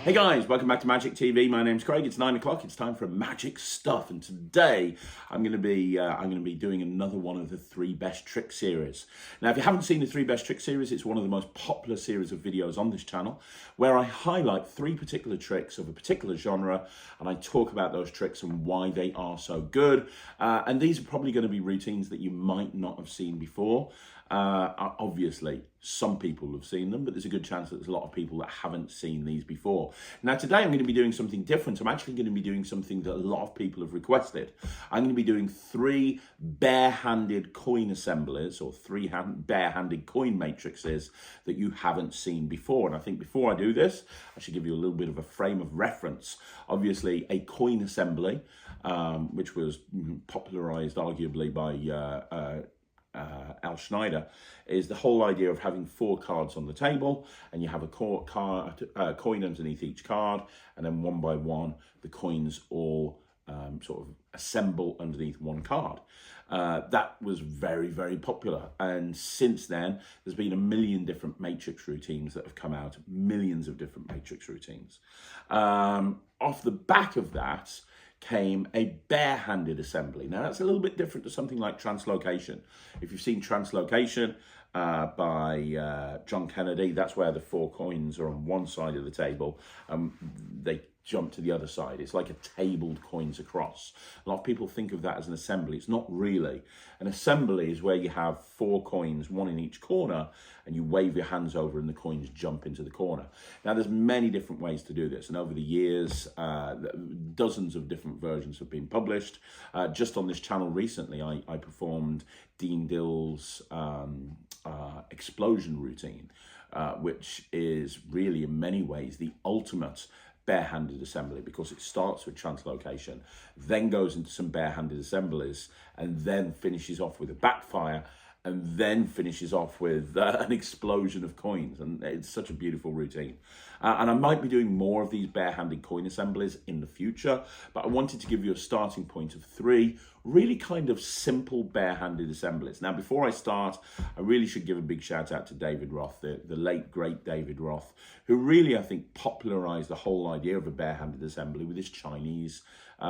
Hey guys, welcome back to Magic TV. My name's Craig. It's 9 o'clock. It's time for Magic Stuff, and today I'm going to be doing another one of the 3 Best Trick series. Now, if you haven't seen the 3 Best Trick series, it's one of the most popular series of videos on this channel, where I highlight 3 particular tricks of a particular genre, and I talk about those tricks and why they are so good. And these are probably going to be routines that you might not have seen before. Obviously, some people have seen them, but there's a good chance that there's a lot of people that haven't seen these before. Now, today I'm going to be doing something different. I'm actually going to be doing something that a lot of people have requested. I'm going to be doing 3 bare-handed coin assemblies, or 3 bare-handed coin matrices that you haven't seen before. And I think before I do this, I should give you a little bit of a frame of reference. Obviously, a coin assembly, which was popularized arguably by Al Schneider, is the whole idea of having 4 cards on the table, and you have a coin underneath each card, and then one by one the coins all sort of assemble underneath one card. That was very, very popular, and since then there's been a million different matrix routines that have come out, millions of different matrix routines. Off the back of that came a bare-handed assembly. Now, that's a little bit different to something like translocation. If you've seen translocation by John Kennedy, that's where the 4 coins are on one side of the table. They jump to the other side. It's like a tabled coins across. A lot of people think of that as an assembly. It's not really. An assembly is where you have 4 coins, one in each corner, and you wave your hands over and the coins jump into the corner. Now, there's many different ways to do this, and over the years, dozens of different versions have been published. Just on this channel recently, I performed Dean Dill's explosion routine, which is really in many ways the ultimate bare-handed assembly, because it starts with translocation, then goes into some bare-handed assemblies, and then finishes off with a backfire, and then finishes off with an explosion of coins. And it's such a beautiful routine. And I might be doing more of these bare-handed coin assemblies in the future, but I wanted to give you a starting point of 3 really kind of simple bare-handed assemblies. Now, before I start, I really should give a big shout out to David Roth, the late, great David Roth, who really, I think, popularized the whole idea of a bare-handed assembly with his Chinese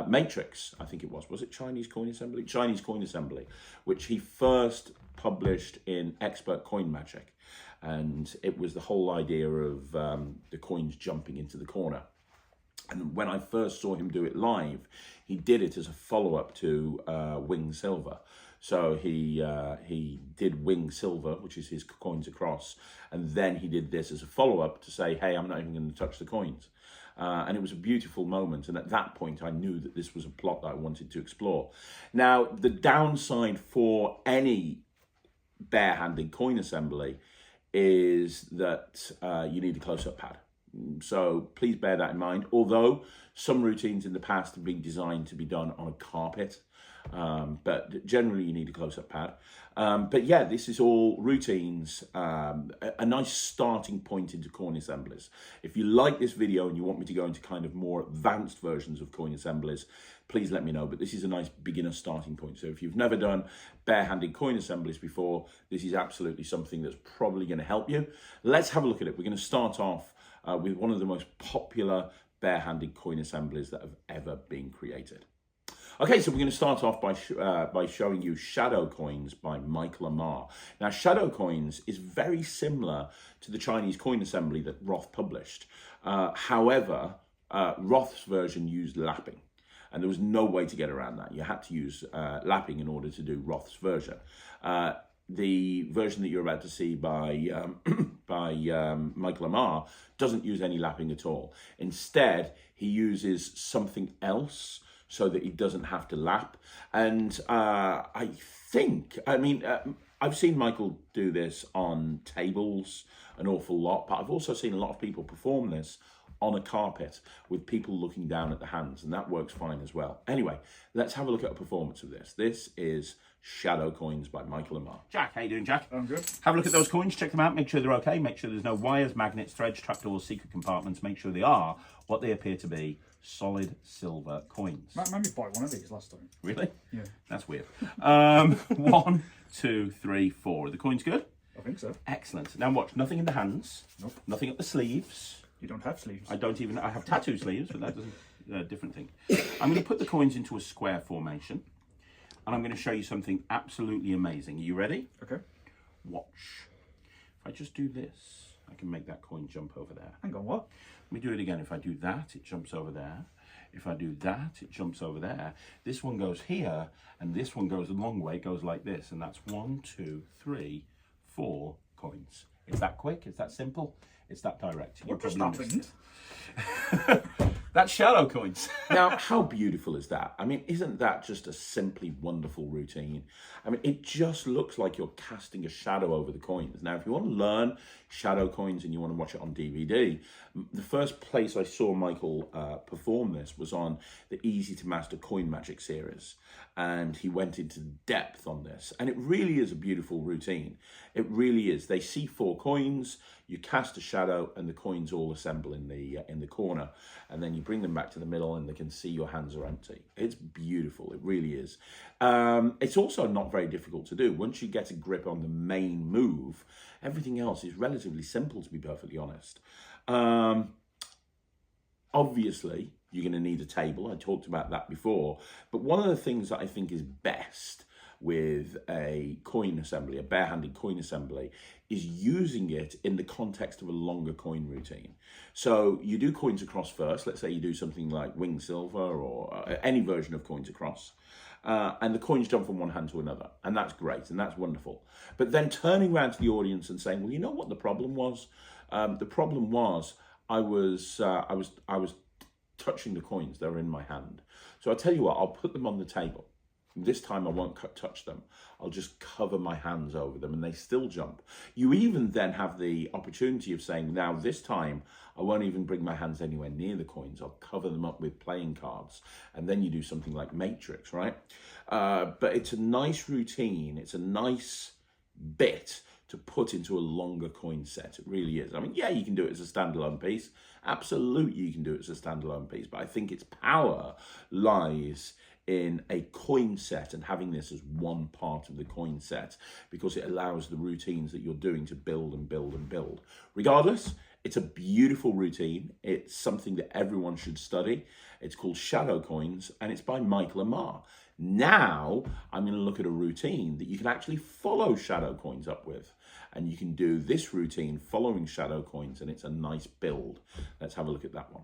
matrix. I think it was it Chinese coin assembly? Chinese coin assembly, which he first published in Expert Coin Magic. And it was the whole idea of the coins jumping into the corner. And when I first saw him do it live, he did it as a follow-up to Wing Silver. So he did Wing Silver, which is his coins across, and then he did this as a follow-up to say, hey, I'm not even going to touch the coins. And it was a beautiful moment, and at that point I knew that this was a plot that I wanted to explore. Now, the downside for any bare-handed coin assembly is that you need a close-up pad. So please bear that in mind, although some routines in the past have been designed to be done on a carpet, but generally you need a close-up pad. But yeah, this is all routines, a nice starting point into coin assemblies. If you like this video and you want me to go into kind of more advanced versions of coin assemblies, please let me know. But this is a nice beginner starting point. So if you've never done bare-handed coin assemblies before, this is absolutely something that's probably going to help you. Let's have a look at it. We're going to start off with one of the most popular bare-handed coin assemblies that have ever been created. Okay, so we're going to start off by showing you Shadow Coins by Michael Amar. Now, Shadow Coins is very similar to the Chinese coin assembly that Roth published. However, Roth's version used lapping, and there was no way to get around that. You had to use lapping in order to do Roth's version. The version that you're about to see by Michael Amar doesn't use any lapping at all. Instead, he uses something else so that he doesn't have to lap. And I've seen Michael do this on tables an awful lot, but I've also seen a lot of people perform this on a carpet with people looking down at the hands, and that works fine as well. Anyway, let's have a look at a performance of this. This is Shadow Coins by Michael Amar. Jack, how you doing, Jack? I'm good. Have a look at those coins, check them out, make sure they're okay, make sure there's no wires, magnets, threads, trapdoors, secret compartments, make sure they are what they appear to be, solid silver coins. Matt made me buy one of these last time. Really? Yeah. That's weird. 1, 2, 3, 4. Are the coins good? I think so. Excellent. Now watch, nothing in the hands, Nope. nothing at the sleeves. You don't have sleeves. I don't even, I have tattoo sleeves, but that doesn't, different thing. I'm going to put the coins into a square formation, and I'm going to show you something absolutely amazing. Are you ready? Okay. Watch. If I just do this, I can make that coin jump over there. Hang on, what? Let me do it again. If I do that, it jumps over there. If I do that, it jumps over there. This one goes here, and this one goes a long way. It goes like this, and that's 1, 2, 3, 4 coins. It's that quick. It's that simple. It's that direct. What does that mean? That's shadow coins. Now, how beautiful is that? I mean, isn't that just a simply wonderful routine? I mean, it just looks like you're casting a shadow over the coins. Now, if you want to learn shadow coins and you want to watch it on DVD, the first place I saw Michael perform this was on the Easy to Master Coin Magic series. And he went into depth on this. And it really is a beautiful routine. It really is. They see 4 coins, you cast a shadow, and the coins all assemble in the corner. And then you bring them back to the middle and they can see your hands are empty. It's beautiful. It really is. It's also not very difficult to do. Once you get a grip on the main move, everything else is relatively simple, to be perfectly honest. Obviously, you're going to need a table. I talked about that before. But one of the things that I think is best with a coin assembly, a barehanded coin assembly, is using it in the context of a longer coin routine. So you do coins across first. Let's say you do something like winged silver or any version of coins across. And the coins jump from one hand to another. And that's great. And that's wonderful. But then turning around to the audience and saying, well, you know what the problem was? The problem was I was touching the coins. They were in my hand. So I'll tell you what, I'll put them on the table. This time I won't touch them. I'll just cover my hands over them and they still jump. You even then have the opportunity of saying, now this time I won't even bring my hands anywhere near the coins. I'll cover them up with playing cards. And then you do something like Matrix, right? But it's a nice routine. It's a nice bit to put into a longer coin set. It really is. I mean, yeah, you can do it as a standalone piece. Absolutely, you can do it as a standalone piece. But I think its power lies in a coin set and having this as one part of the coin set, because it allows the routines that you're doing to build and build and build. Regardless, it's a beautiful routine. It's something that everyone should study. It's called Shadow Coins and it's by Michael Amar. Now, I'm going to look at a routine that you can actually follow shadow coins up with. And you can do this routine following shadow coins and it's a nice build. Let's have a look at that one.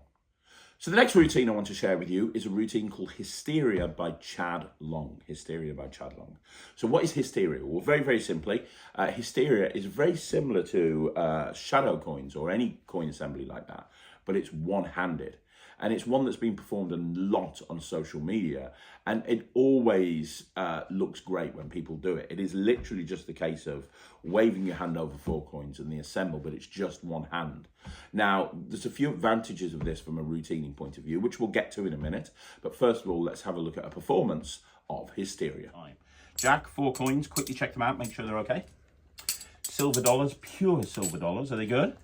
So the next routine I want to share with you is a routine called Hysteria by Chad Long. Hysteria by Chad Long. So what is Hysteria? Well, very, very simply, Hysteria is very similar to shadow coins or any coin assembly like that, but it's one-handed. And it's one that's been performed a lot on social media. And it always looks great when people do it. It is literally just the case of waving your hand over 4 coins and they assemble, but it's just one hand. Now, there's a few advantages of this from a routining point of view, which we'll get to in a minute. But first of all, let's have a look at a performance of Hysteria. Jack, 4 coins. Quickly check them out. Make sure they're okay. Silver dollars, pure silver dollars. Are they good?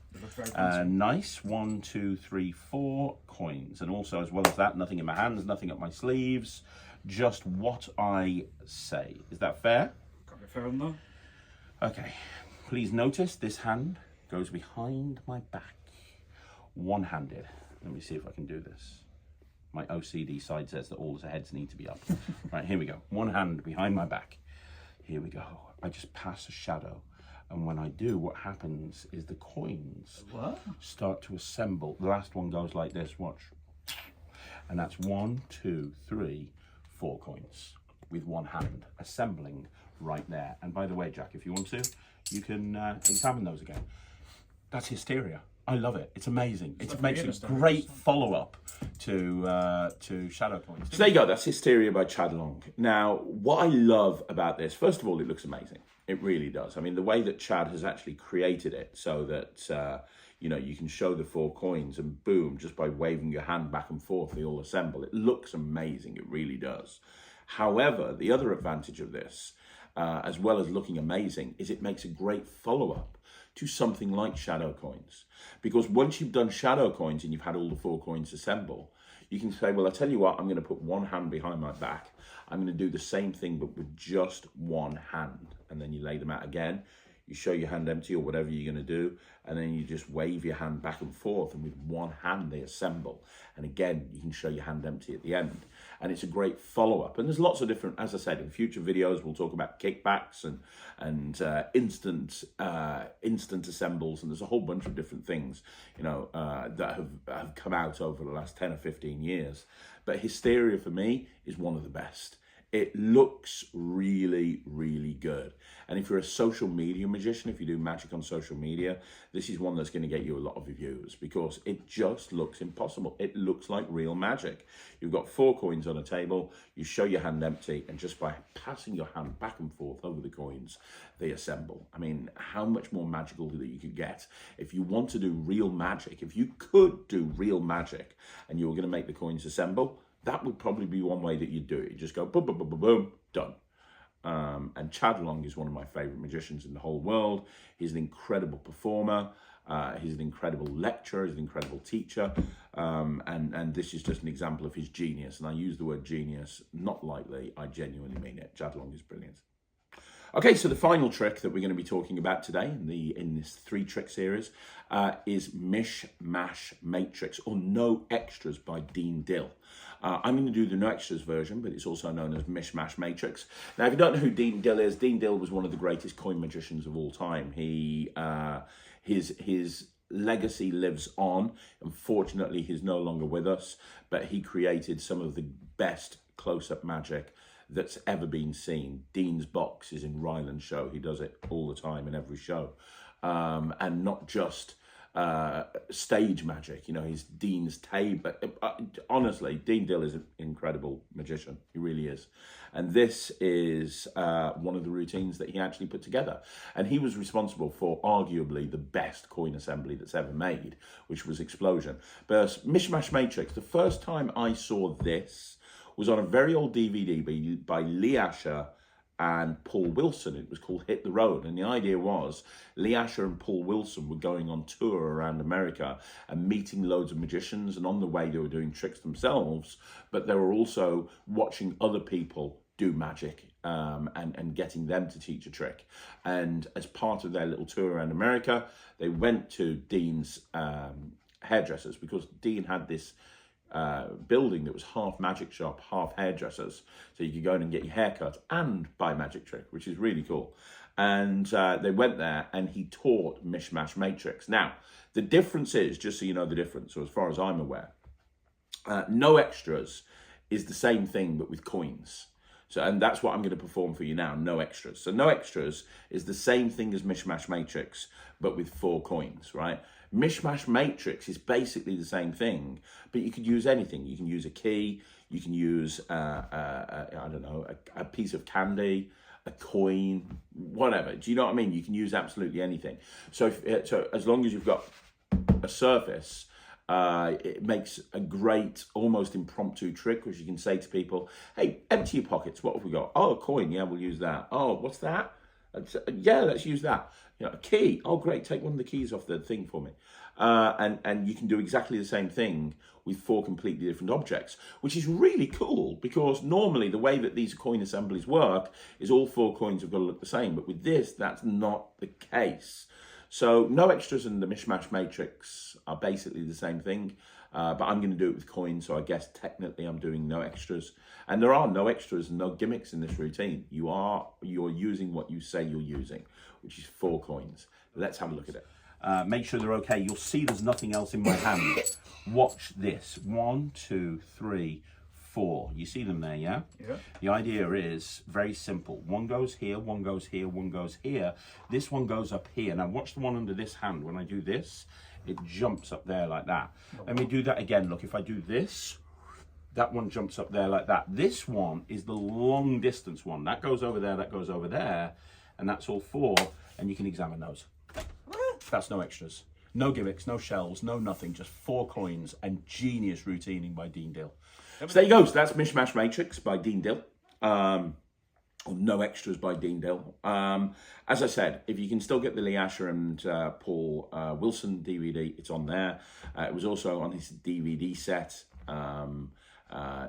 Nice. 1, 2, 3, 4 coins. And also, as well as that, nothing in my hands, nothing up my sleeves. Just what I say. Is that fair? Can't be fair enough. Okay. Please notice this hand goes behind my back. One-handed. Let me see if I can do this. My OCD side says that all the heads need to be up. Right, here we go. One hand behind my back. Here we go. I just pass a shadow. And when I do, what happens is the coins start to assemble. The last one goes like this, watch. And that's 1, 2, 3, 4 coins with one hand assembling right there. And by the way, Jack, if you want to, you can examine those again. That's Hysteria. I love it. It's amazing. It makes a great follow-up to Shadow Coins. So there you go. That's Hysteria by Chad Long. Now, what I love about this, first of all, it looks amazing. It really does. I mean, the way that Chad has actually created it so that, you know, you can show the 4 coins and boom, just by waving your hand back and forth, they all assemble. It looks amazing. It really does. However, the other advantage of this, as well as looking amazing, is it makes a great follow-up to something like shadow coins. Because once you've done shadow coins and you've had all the 4 coins assemble, you can say, well, I tell you what, I'm going to put one hand behind my back. I'm going to do the same thing, but with just one hand. And then you lay them out again. you show your hand empty or whatever you're going to do, and then you just wave your hand back and forth, and with one hand they assemble. And again, you can show your hand empty at the end. And it's a great follow-up. And there's lots of different, as I said, in future videos, we'll talk about kickbacks and instant assembles, and there's a whole bunch of different things, you know, that have come out over the last 10 or 15 years. But Hysteria, for me, is one of the best. It looks really, really good. And if you're a social media magician, if you do magic on social media, this is one that's going to get you a lot of views because it just looks impossible. It looks like real magic. You've got 4 coins on a table, you show your hand empty, and just by passing your hand back and forth over the coins, they assemble. I mean, how much more magical that you could get? If you want to do real magic, if you could do real magic and you were going to make the coins assemble, that would probably be one way that you'd do it. You just go boom, boom, boom, boom, boom, done. And Chad Long is one of my favorite magicians in the whole world. He's an incredible performer. He's an incredible lecturer. He's an incredible teacher. And this is just an example of his genius. And I use the word genius not lightly. I genuinely mean it. Chad Long is brilliant. Okay, so the final trick that we're going to be talking about today in this 3-trick series is Mishmash Matrix, or No Extras by Dean Dill. I'm going to do the No Extras version, but it's also known as Mishmash Matrix. Now, if you don't know who Dean Dill is, Dean Dill was one of the greatest coin magicians of all time. His legacy lives on. Unfortunately, he's no longer with us, but he created some of the best close-up magic that's ever been seen. Dean's box is in Ryland's show. He does it all the time in every show. And not just stage magic, you know, he's Dean's table. Honestly, Dean Dill is an incredible magician. He really is. And this is one of the routines that he actually put together. And he was responsible for arguably the best coin assembly that's ever made, which was Explosion. But Mishmash Matrix, the first time I saw this was on a very old DVD by Lee Asher and Paul Wilson. It was called Hit the Road. And the idea was Lee Asher and Paul Wilson were going on tour around America and meeting loads of magicians. And on the way, they were doing tricks themselves, but they were also watching other people do magic and getting them to teach a trick. And as part of their little tour around America, they went to Dean's hairdressers, because Dean had this building that was half magic shop, half hairdressers, so you could go in and get your hair cut and buy a magic trick, which is really cool. And they went there and he taught Mishmash Matrix. Now, the difference is, just so you know the difference, so as far as I'm aware, No Extras is the same thing but with coins. So, and that's what I'm going to perform for you now, No Extras. So No Extras is the same thing as Mishmash Matrix, but with 4 coins, right? Mishmash Matrix is basically the same thing, but you could use anything. You can use a key, you can use, I don't know, a piece of candy, a coin, whatever. Do you know what I mean? You can use absolutely anything. So, so as long as you've got a surface, it makes a great, almost impromptu trick, which you can say to people, hey, empty your pockets. What have we got? Oh, a coin. Yeah, we'll use that. Oh, what's that? Yeah, let's use that. You know, a key. Oh, great. Take one of the keys off the thing for me. And you can do exactly the same thing with 4 completely different objects, which is really cool, because normally the way that these coin assemblies work is all 4 coins have got to look the same. But with this, that's not the case. So No Extras and the Mishmash Matrix are basically the same thing, but I'm going to do it with coins, so I guess technically I'm doing No Extras. And there are no extras and no gimmicks in this routine. You're using what you say you're using, which is 4 coins. Let's have a look at it. Make sure they're okay. You'll see there's nothing else in my hand. Watch this. 1, 2, 3, 4. You see them there, yeah? Yeah. The idea is very simple. One goes here, one goes here, one goes here. This one goes up here. Now watch the one under this hand. When I do this, it jumps up there like that. Let me do that again. Look, if I do this, that one jumps up there like that. This one is the long distance one. That goes over there, that goes over there, and that's all 4, and you can examine those. That's No Extras. No gimmicks, no shells, no nothing, just 4 coins and genius routining by Dean Dill. So there you go. So that's Mishmash Matrix by Dean Dill. Or No Extras by Dean Dill. As I said, if you can still get the Lee Asher and Paul Wilson DVD, it's on there. It was also on his DVD set,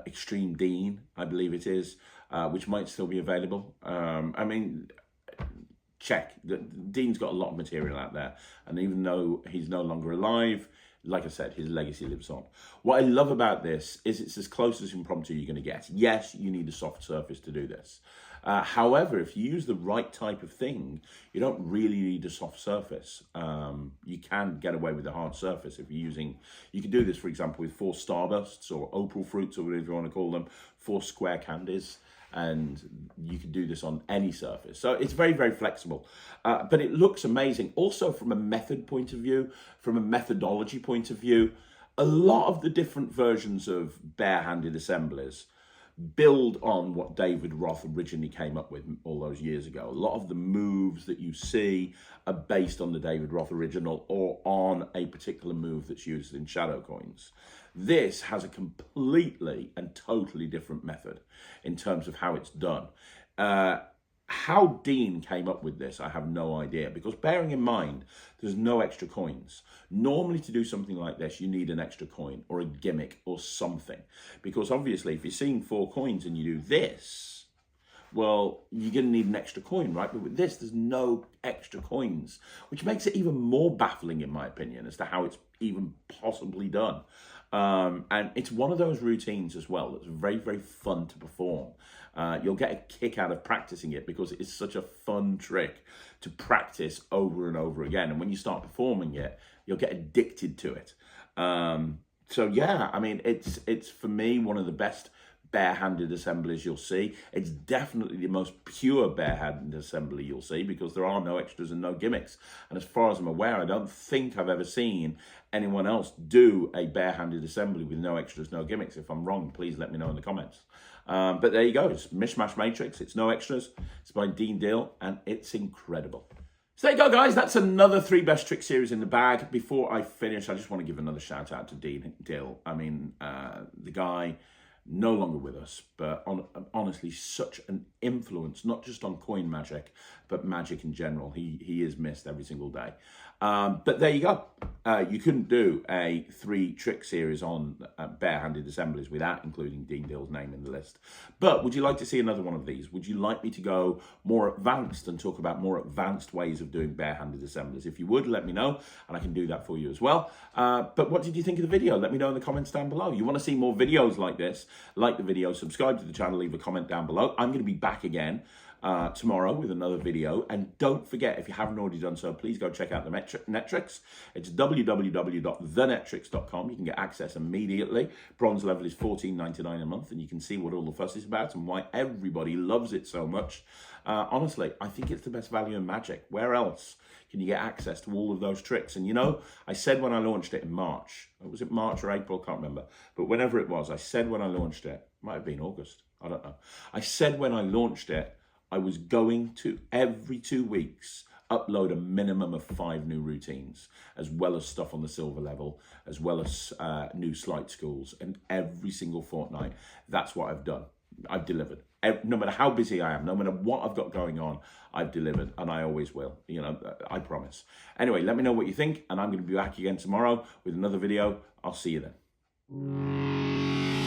Extreme Dean, I believe it is, which might still be available. I mean, check. Dean's got a lot of material out there, and even though he's no longer alive, like I said, his legacy lives on. What I love about this is it's as close as impromptu you're going to get. Yes, you need a soft surface to do this. However, if you use the right type of thing, you don't really need a soft surface. You can get away with a hard surface if you're using, you can do this, for example, with 4 starbursts or opal fruits or whatever you want to call them, 4 square candies, and you can do this on any surface. So it's very, very flexible, but it looks amazing. Also from a method point of view, from a methodology point of view, a lot of the different versions of barehanded assemblies build on what David Roth originally came up with all those years ago. A lot of the moves that you see are based on the David Roth original or on a particular move that's used in shadow coins. This has a completely and totally different method in terms of how it's done. How Dean came up with this, I have no idea, because bearing in mind, there's no extra coins. Normally to do something like this, you need an extra coin or a gimmick or something. Because obviously, if you're seeing 4 coins and you do this, well, you're going to need an extra coin, right? But with this, there's no extra coins, which makes it even more baffling, in my opinion, as to how it's even possibly done. And it's one of those routines as well that's very, very fun to perform. You'll get a kick out of practicing it because it's such a fun trick to practice over and over again. And when you start performing it, you'll get addicted to it. So yeah, I mean, it's for me one of the best barehanded assemblies you'll see. It's definitely the most pure barehanded assembly you'll see because there are no extras and no gimmicks. And as far as I'm aware, I don't think I've ever seen anyone else do a barehanded assembly with no extras, no gimmicks. If I'm wrong, please let me know in the comments. But there you go. It's Mishmash Matrix. It's no extras. It's by Dean Dill, and it's incredible. So there you go, guys. That's another 3 best trick series in the bag. Before I finish, I just want to give another shout out to Dean Dill. I mean, the guy no longer with us, but honestly, such an influence, not just on coin magic, but magic in general. He is missed every single day. But there you go. You couldn't do a 3 trick series on barehanded assemblies without including Dean Dill's name in the list. But would you like to see another one of these? Would you like me to go more advanced and talk about more advanced ways of doing barehanded assemblies? If you would, let me know, and I can do that for you as well. But what did you think of the video? Let me know in the comments down below. You want to see more videos like this? Like the video, subscribe to the channel, leave a comment down below. I'm going to be back again tomorrow with another video, and don't forget, if you haven't already done so, please go check out the Netrix. It's www.thenetrix.com. You can get access immediately. Bronze level is $14.99 a month, and you can see what all the fuss is about and why everybody loves it so much. Honestly, I think it's the best value in magic. Where else can you get access to all of those tricks? And you know, I said when I launched it in March, was it March or April? I can't remember, but whenever it was, I said when I launched it, might have been August, I don't know. I said when I launched it, I was going to, every 2 weeks, upload a minimum of 5 new routines, as well as stuff on the silver level, as well as new sleight schools, and every single fortnight, that's what I've done. I've delivered. No matter how busy I am, no matter what I've got going on, I've delivered, and I always will. You know, I promise. Anyway, let me know what you think, and I'm going to be back again tomorrow with another video. I'll see you then.